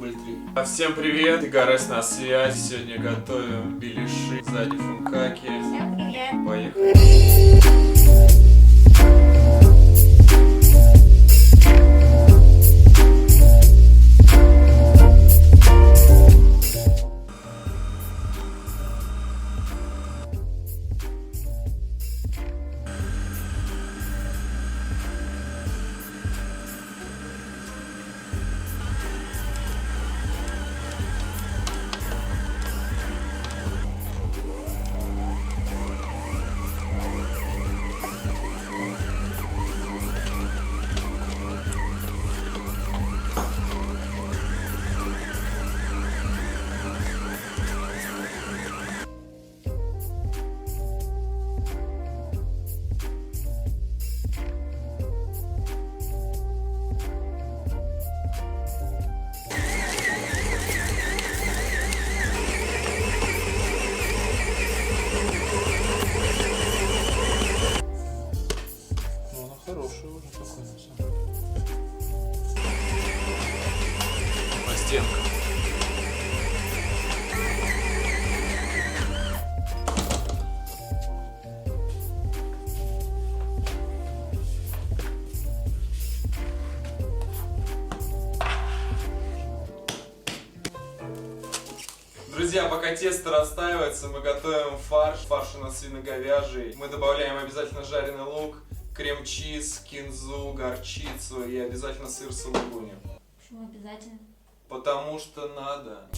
дубль 3. Всем привет, Игорес на связи. Сегодня готовим беляши, сзади функаки. Всем привет. Поехали. Хороший уже такой на самом деле. По стенкам. Друзья, пока тесто расстаивается, мы готовим фарш. Фарш у нас свино-говяжий. Мы добавляем обязательно жареный лук, крем-чиз, кинзу, горчицу и обязательно сыр сулугуни. Почему обязательно? Потому что надо.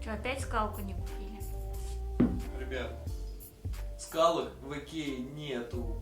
Что, опять скалку не купили? Ребят, скалы в Икее нету.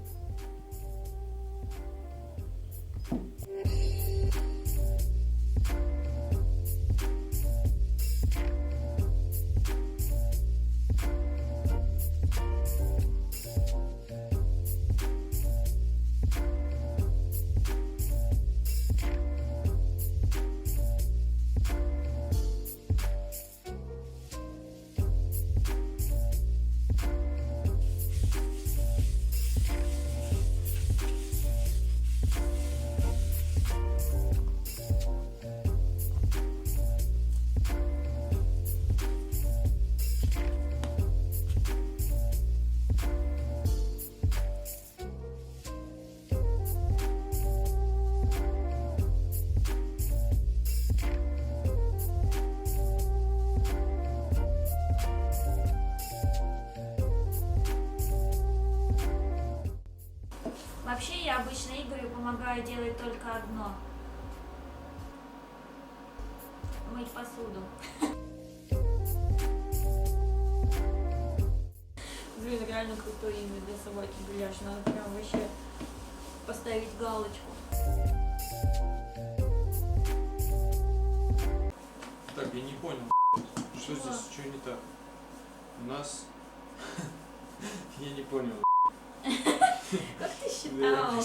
обычно Игорю помогаю делать только одно. Мыть посуду. Блин, реально крутое имя для собаки Беляш. Надо прям вообще поставить галочку. Так, я не понял, что здесь, что не так? У нас... Я не понял. Как ты считал?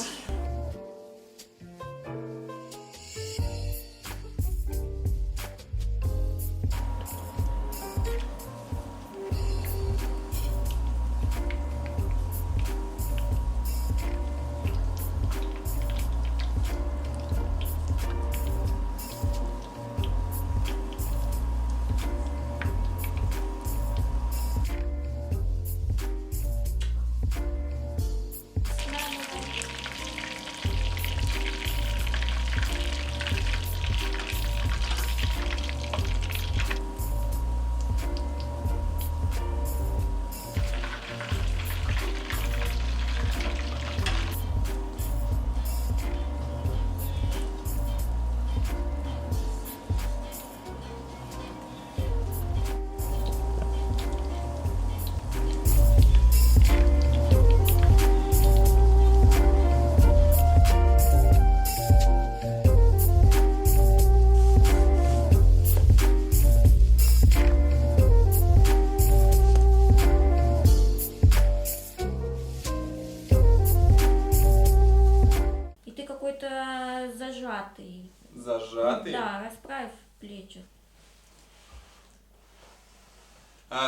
Зажатый. Зажатый? Да, расправь плечи.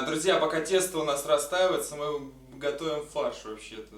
Друзья, пока тесто у нас растаивается, мы готовим фарш вообще-то.